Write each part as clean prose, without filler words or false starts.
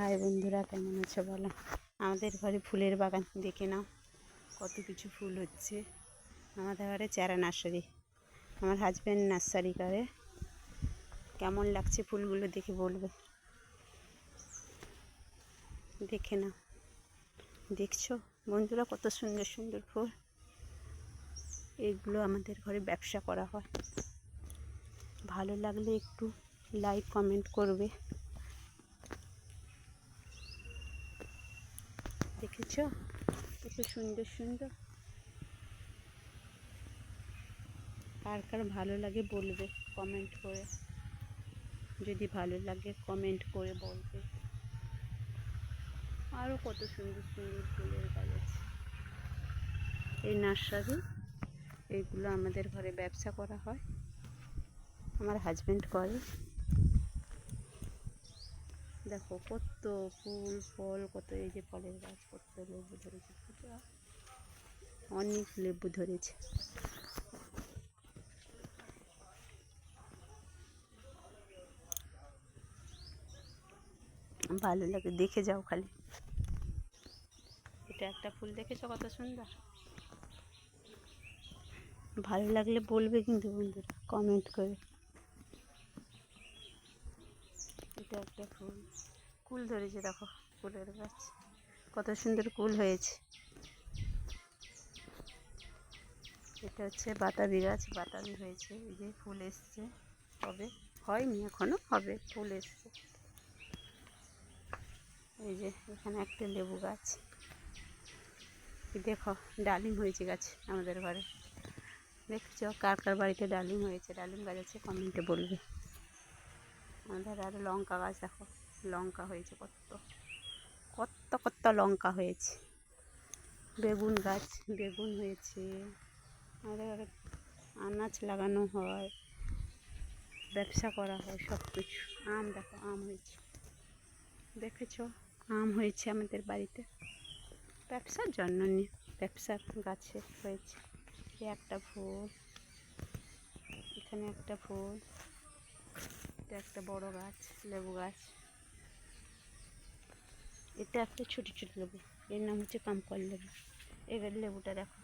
High বন্ধুরা, কেমন আছো বলো। আমাদের ঘরে ফুলের বাগান দেখে নাও, কত কিছু ফুল হচ্ছে। আমাদের ঘরে চারা নার্সারি, আমার হাজব্যান্ড নার্সারি করে। কেমন লাগছে ফুলগুলো দেখে বলবে, দেখে নাও। দেখছো বন্ধুরা, কত সুন্দর সুন্দর ফুল। এগুলো আমাদের ঘরে ব্যবসা করা হয়। ভালো লাগলে একটু লাইক কমেন্ট করবে। দেখেছো কত সুন্দর সুন্দর। কার কার ভালো লাগে বলবে কমেন্ট করে। যদি ভালো লাগে কমেন্ট করে বলবে। আরও কত সুন্দর সুন্দর ফুলের গাছ আছে। এই নার্সারি, এইগুলো আমাদের ঘরে ব্যবসা করা হয়, আমার হাজব্যান্ড করে। দেখো কত ফুল ফল, কত এই যে ফলের গাছ, কত লেবু ধরেছে, অনেক লেবু ধরেছে। ভালো লাগে, দেখে যাও খালি। এটা একটা ফুল দেখেছো কত সুন্দর। ভালো লাগলে বলবে কিন্তু বন্ধুরা কমেন্ট করে। এটা একটা ফুল, কুল ধরেছে, দেখো ফুলের গাছ কত সুন্দর কুল হয়েছে। এটা হচ্ছে বাতাবি গাছ, বাতাবি হয়েছে, এই যে ফুল এসছে, হবে হয়নি এখনো, হবে, ফুল এসছে। এই যে এখানে একটা লেবু গাছ, দেখো ডালিম হয়েছে গাছ আমাদের ঘরে। দেখছো কার কার বাড়িতে ডালিম হয়েছে, ডালিম গাছ আছে কমেন্টে বলবে। আমাদের আরও লঙ্কা গাছ, দেখো লঙ্কা হয়েছে, কত কত কত লঙ্কা হয়েছে। বেগুন গাছ, বেগুন হয়েছে। আমাদের ঘরে আনাজ লাগানো হয়, ব্যবসা করা হয় সব কিছু। আম, দেখো আম হয়েছে, দেখেছো আম হয়েছে আমাদের বাড়িতে, ব্যবসার জন্য নিয়ে, ব্যবসার গাছে হয়েছে। একটা ফুল, এখানে একটা ফুল, এটা একটা বড় গাছ, লেবু গাছ। এটা একটা ছোটো ছোটো লেবু, এর নাম হচ্ছে কামকল লেবু। এবার লেবুটা দেখো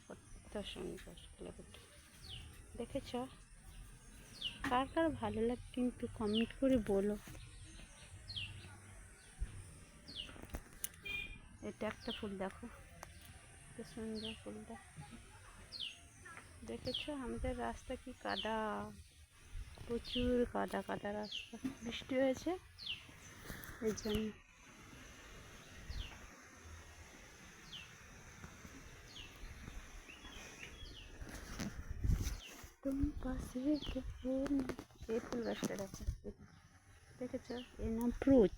কত সুন্দর লেবুটা, দেখেছ। কার কার ভালো লাগে কিন্তু কমেন্ট করে বলো। এটা একটা ফুল, দেখো কত সুন্দর ফুলটা, দেখেছো। আমাদের রাস্তা কি কাদা, প্রচুর কাদা কাদা রাস্তা, বৃষ্টি হয়েছে এই জন্য। এই ফুল গাছটা দেখো, দেখেছো, এর নাম প্রুচ।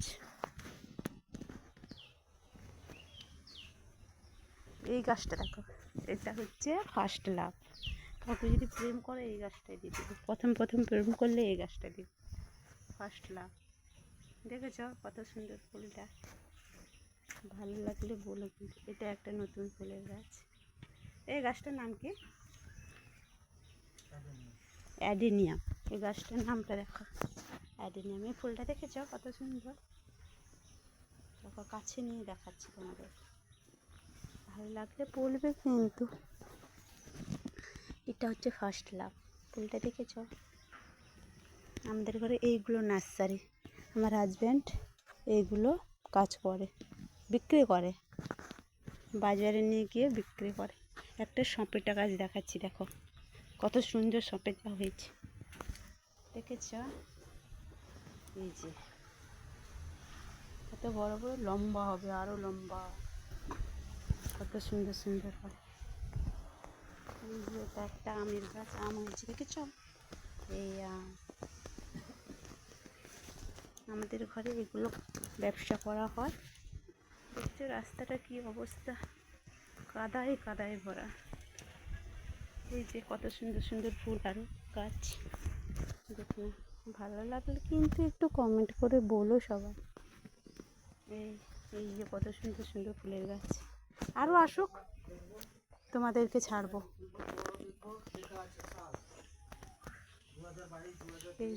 এই গাছটা দেখো, এটা হচ্ছে ফার্স্ট লাভ। কাউকে যদি প্রেম করে এই গাছটাই দিয়ে দেবে, প্রথম প্রথম প্রেম করলে এই গাছটা দিবে, ফার্স্ট লাভ। দেখেছো কত সুন্দর ফুলটা, ভালো লাগলে বলো কিন্তু। এটা একটা নতুন ফুলের গাছ। এই গাছটার নাম কি? অ্যাডেনিয়াম। এই গাছটার নামটা দেখো, অ্যাডেনিয়াম। এই ফুলটা দেখেছো কত সুন্দর, দেখো কাছে নিয়ে দেখাচ্ছি তোমাদের, ভালো লাগলে বলবে কিন্তু। এটা হচ্ছে ফার্স্ট লাভ, ফুলটা দেখেছ। আমাদের ঘরে এইগুলো নার্সারি, আমার হাজব্যান্ড এইগুলো কাজ করে, বিক্রি করে, বাজারে নিয়ে গিয়ে বিক্রি করে। একটা সপেটা গাছ দেখাচ্ছি, দেখো কত সুন্দর সপেটা হয়েছে, দেখেছ। এই যে কত বড় বড়, লম্বা হবে, আরও লম্বা, কত সুন্দর সুন্দর হয়। এই যে এটা একটা আমের গাছ, আম হয়েছে, দেখেছ। এই আম আমাদের ঘরে এগুলো ব্যবসা করা হয়। দেখছো রাস্তাটা কি অবস্থা, কাদায় কাদায় ভরা। এই যে কত সুন্দর সুন্দর ফুল আরও গাছ, দেখুন। ভালো লাগলে কিন্তু একটু কমেন্ট করে বলো সবাই। এই এই যে কত সুন্দর সুন্দর ফুলের গাছ, আরও আসুক, তোমাদেরকে ছাড়বো। এই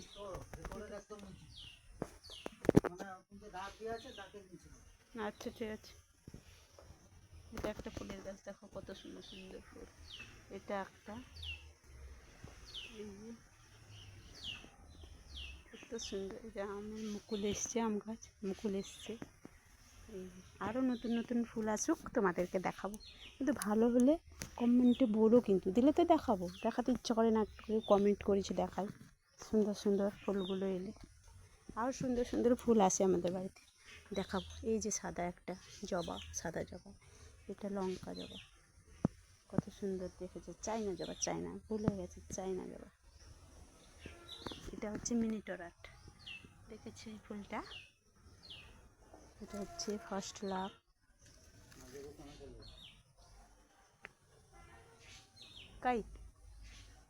আচ্ছা ঠিক আছে। এটা একটা ফুলের গাছ, দেখো কত সুন্দর সুন্দর ফুল। এটা একটা, এই যে কত সুন্দর। এটা আমের মুকুল এসছে, আম গাছ মুকুল এসছে। এই যে আরও নতুন নতুন ফুল আসুক, তোমাদেরকে দেখাবো। কিন্তু ভালো হলে কমেন্টে বলো, কিন্তু দিলে তো দেখাবো। দেখাতে ইচ্ছা করে না, একটু কমেন্ট করেছি দেখাই। সুন্দর সুন্দর ফুলগুলো এলে আরও সুন্দর সুন্দর ফুল আসে আমাদের বাড়িতে, দেখাবো। এই যে সাদা একটা জবা, সাদা জবা। এটা লঙ্কা জবা, কত সুন্দর দেখেছে। চাইনা জবা, চাইনা ভুলে গেছে, চাইনা জবা। এটা হচ্ছে মিনিটরাট, দেখেছে এই ফুলটা। এটা হচ্ছে ফার্স্ট লাভ। কাইট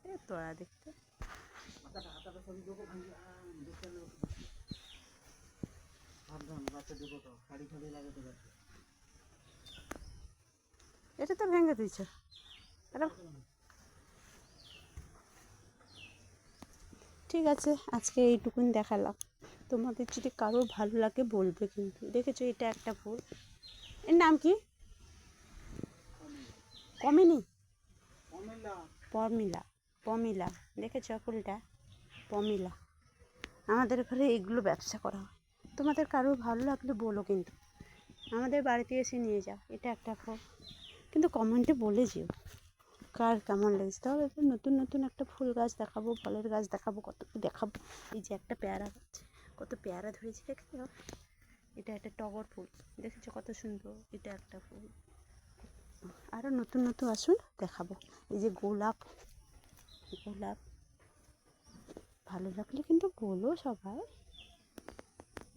এ তোরা দেখতে, এটা তো ভেঙে দিয়েছ। ঠিক আছে, আজকে এইটুকুন দেখালাম। তোমাদের যদি কারো ভালো লাগে বলবে কিন্তু। দেখেছো এটা একটা ফুল, এর নাম কি? কমিনি, পমিলা, পমিলা। দেখেছ ফুলটা? পমিলা। আমাদের ঘরে এগুলো ব্যবসা করা হয়। তোমাদের কারো ভালো লাগলে বলো কিন্তু, আমাদের বাড়িতে এসে নিয়ে যাও। এটা একটা ফুল, কিন্তু কমেন্টে বলে যেও কার কেমন লেগেছে। তাহলে নতুন নতুন একটা ফুল গাছ দেখাবো, ফলের গাছ দেখাবো, কত কি দেখাবো। এই যে একটা পেয়ারা গাছ, কত পেয়ারা ধরেছে দেখেছো? এটা একটা টগর ফুল, দেখেছো কত সুন্দর। এটা একটা ফুল, আরও নতুন নতুন আসুন দেখাবো। এই যে গোলাপ, গোলাপ ভালো লাগলে কিন্তু বলো সবাই।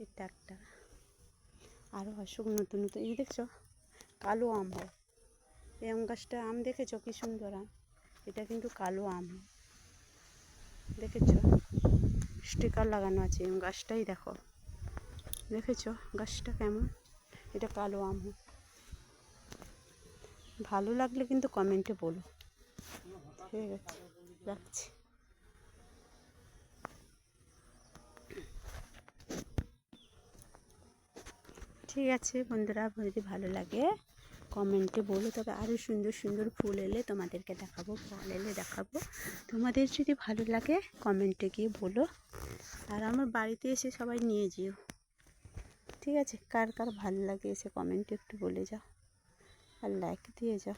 এটা একটা, আরও আসুক নতুন নতুন। এই দেখছো কালো আম হয়, এই আম গাছটা, আম দেখেছো কি সুন্দর আম। এটা কিন্তু কালো আম হয়, দেখেছো স্টিকার লাগানো আছে আম গাছটাই, দেখো দেখেছো গাছটা কেমন। এটা কালো আম হয়। ভালো লাগলে কিন্তু কমেন্টে বলো। ঠিক আছে, রাখছি। ঠিক আছে বন্ধুরা, যদি ভালো লাগে কমেন্টে বলো। তবে আরও সুন্দর সুন্দর ফুল এলে তোমাদেরকে দেখাবো, ফল এলে দেখাবো। তোমাদের যদি ভালো লাগে কমেন্টে গিয়ে বলো, আর আমার বাড়িতে এসে সবাই নিয়ে যেও। ঠিক আছে, কার কার ভালো লাগে এসে কমেন্টে একটু বলে যাও, আর লাইক দিয়ে যাও।